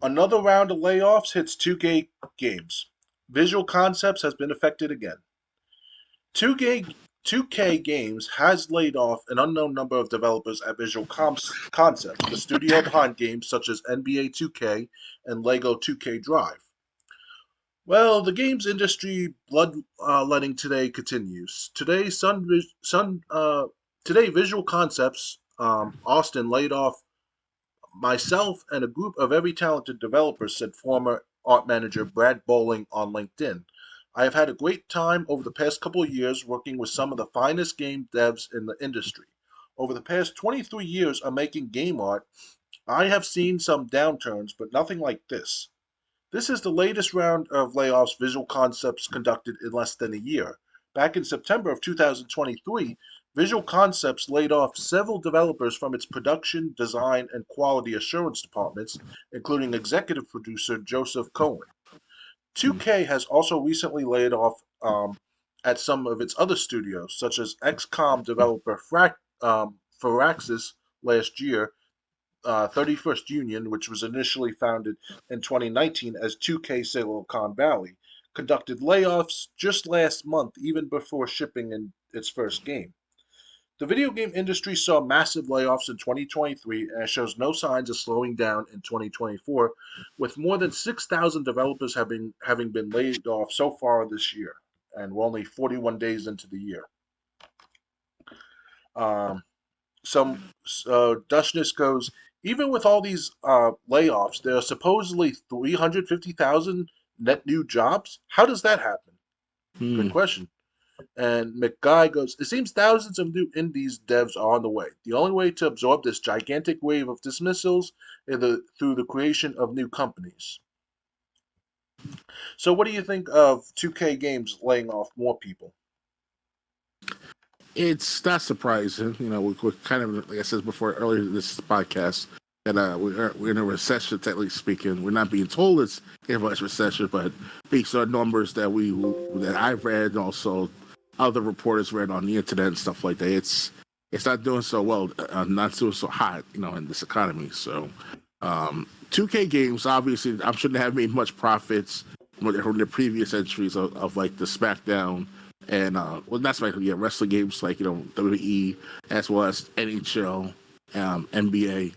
Another round of layoffs hits 2K games. Visual Concepts has been affected again. 2K, 2K Games has laid off an unknown number of developers at Concepts, the studio behind games such as NBA 2K and Lego 2K Drive. Well, the games industry bloodletting today continues. Today Visual Concepts Austin laid off myself and a group of very talented developers, said former art manager Brad Bowling on LinkedIn. I have had a great time over the past couple of years working with some of the finest game devs in the industry. Over the past 23 years of making game art, I have seen some downturns, but nothing like this. This is the latest round of layoffs Visual Concepts conducted in less than a year. Back in September of 2023, Visual Concepts laid off several developers from its production, design, and quality assurance departments, including executive producer Joseph Cohen. 2K has also recently laid off at some of its other studios, such as XCOM developer Firaxis last year, 31st Union, which was initially founded in 2019 as 2K Silicon Valley, conducted layoffs just last month, even before shipping in its first game. The video game industry saw massive layoffs in 2023 and shows no signs of slowing down in 2024, with more than 6,000 developers having been laid off so far this year, and we're only 41 days into the year. Um, some Dushness goes, even with all these layoffs, there are supposedly 350,000 net new jobs. How does that happen? Good Hmm. question. And McGuy goes, it seems thousands of new indies devs are on the way. The only way to absorb this gigantic wave of dismissals is through the creation of new companies. So, what do you think of 2K Games laying off more people? It's not surprising. We're kind of, like I said before earlier in this podcast, that we're in a recession, technically speaking. We're not being told it's a recession, but based on numbers that I've read and also other reporters read on the internet and stuff like that, it's not doing so well, not doing so hot, in this economy. So, 2K games, obviously, I'm sure they haven't made much profits from the previous entries of like the SmackDown and well, not SmackDown, yeah, wrestling games like WWE as well as NHL, NBA.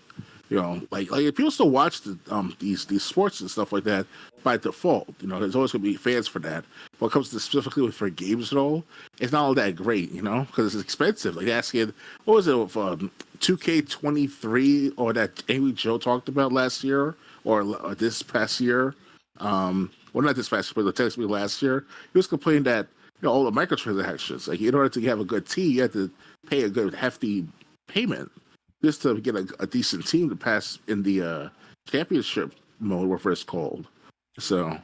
Like people still watch these sports and stuff like that by default. There's always gonna be fans for that. When it comes to specifically for games and all, it's not all that great. Because it's expensive. Like asking, what was it with 2K23 or that Amy Joe talked about last year or this past year? Well, not this past year, but the text me last year. He was complaining that all the microtransactions, like in order to have a good team, you had to pay a good hefty payment just to get a decent team to pass in the championship mode, whatever it's called. So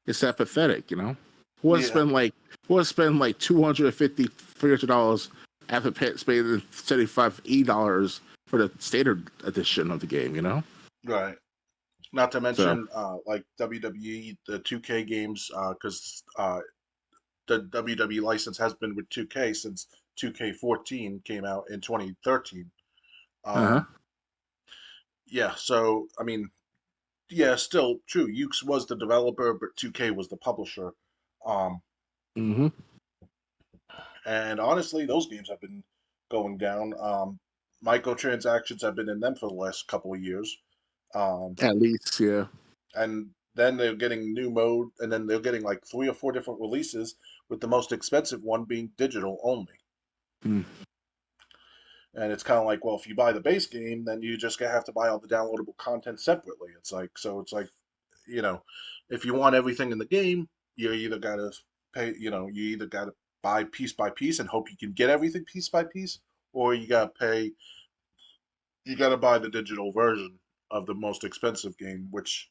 it's that pathetic. Who wants to Yeah, spend like who wants to spend like $250, $300 after spending $75, $80 for the standard edition of the game? right. Not to So mention, like WWE, the 2K games, because the WWE license has been with 2K since 2K14 came out in 2013. uh-huh. Um, yeah, so I mean, yeah, still true. Ukes was the developer, but 2K was the publisher. Um, Hmm. and honestly, those games have been going down. Microtransactions have been in them for the last couple of years. Um, At least, yeah. and then they're getting new mode, and then they're getting like three or four different releases, with the most expensive one being digital only. Mm. And it's kind of like, well, if you buy the base game, then you just have to buy all the downloadable content separately. It's like, you know, if you want everything in the game, you either gotta pay, you either gotta buy piece by piece and hope you can get everything piece by piece, or you gotta buy the digital version of the most expensive game. Which,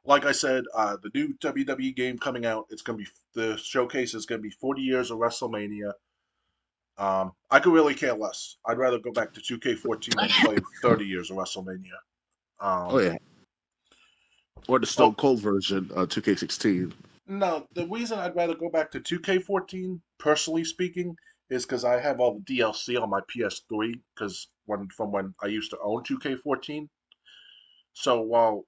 like I said, the new WWE game coming out, it's gonna be the showcase is gonna be 40 years of WrestleMania. I could really care less. I'd rather go back to 2K14 and play 30 years of WrestleMania. Oh Um, yeah. Or the Stone oh, Cold version, 2K16. no, the reason I'd rather go back to 2K14, personally speaking, is because I have all the DLC on my PS3. Because from when I used to own 2K14, so while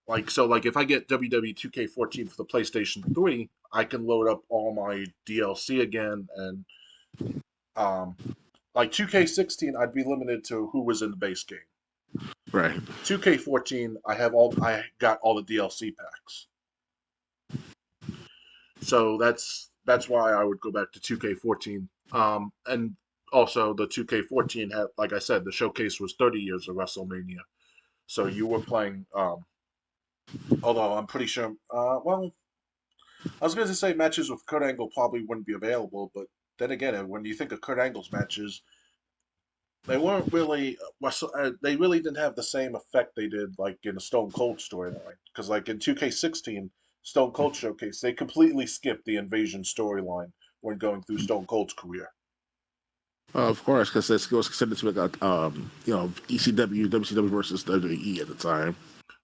like if I get WWE 2K14 for the PlayStation 3, I can load up all my DLC again, and um, like 2K16, I'd be limited to who was in the base game. Right. 2K14, I got all the DLC packs. So that's why I would go back to 2K14. And also the 2K14 had, like I said, the showcase was 30 years of WrestleMania. So you were playing. Although I'm pretty sure. Well, I was going to say matches with Kurt Angle probably wouldn't be available, but then again, when you think of Kurt Angle's matches, they weren't really. They really didn't have the same effect they did like in a Stone Cold storyline. Because like in 2K16, Stone Cold Showcase, they completely skipped the invasion storyline when going through Stone Cold's career. Of course, because it was considered to be like ECW, WCW versus WWE at the time.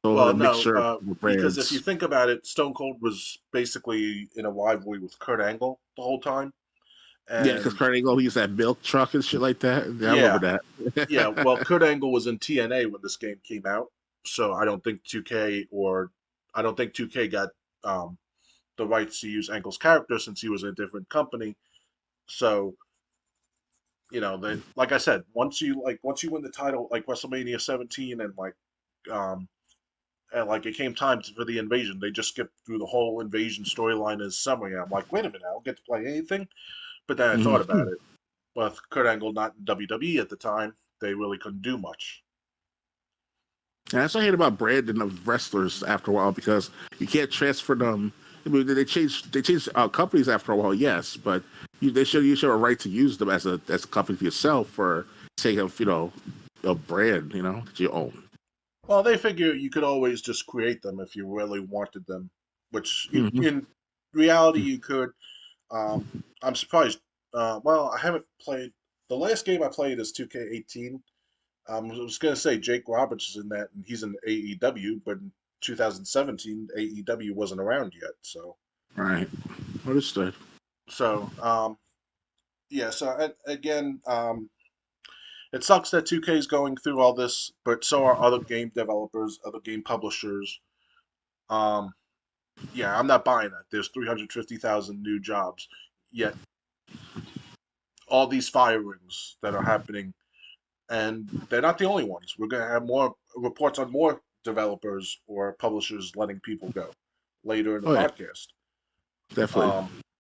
So Well, a no, mixture of because if you brands. think about it, Stone Cold was basically in a rivalry with Kurt Angle the whole time, Yeah, because and Kurt Angle, he used that milk truck and shit like that. Yeah, I remember yeah, yeah. that. Well, Kurt Angle was in TNA when this game came out, so I don't think 2K got um, the rights to use Angle's character since he was in a different company. So they, like I said, once you win the title, like WrestleMania 17, um, and like it came time for the invasion, they just skipped through the whole invasion storyline as summary. I'm like, wait a minute, I don't get to play anything. But then I thought about Mhm. it. With Kurt Angle not in WWE at the time, they really couldn't do much. And that's what I hate about branding of wrestlers after a while because you can't transfer them. I mean, they change companies after a while, yes, but you should have a right to use them as a company for yourself for sake of a brand that you own. Well, they figure you could always just create them if you really wanted them, which Hmm. in reality you could. Um, I'm surprised. Well, I haven't played. The last game I played is 2K18. I was going to say Jake Roberts is in that, and he's in AEW, but in 2017 AEW wasn't around yet. Right, understood. So yeah. So again, it sucks that 2K is going through all this, but so are other game developers, other game publishers. Um, yeah, I'm not buying that. There's 350,000 new jobs, yet all these firings that are happening, and they're not the only ones. We're going to have more reports on more developers or publishers letting people go later in the Oh yeah, podcast. definitely. Um,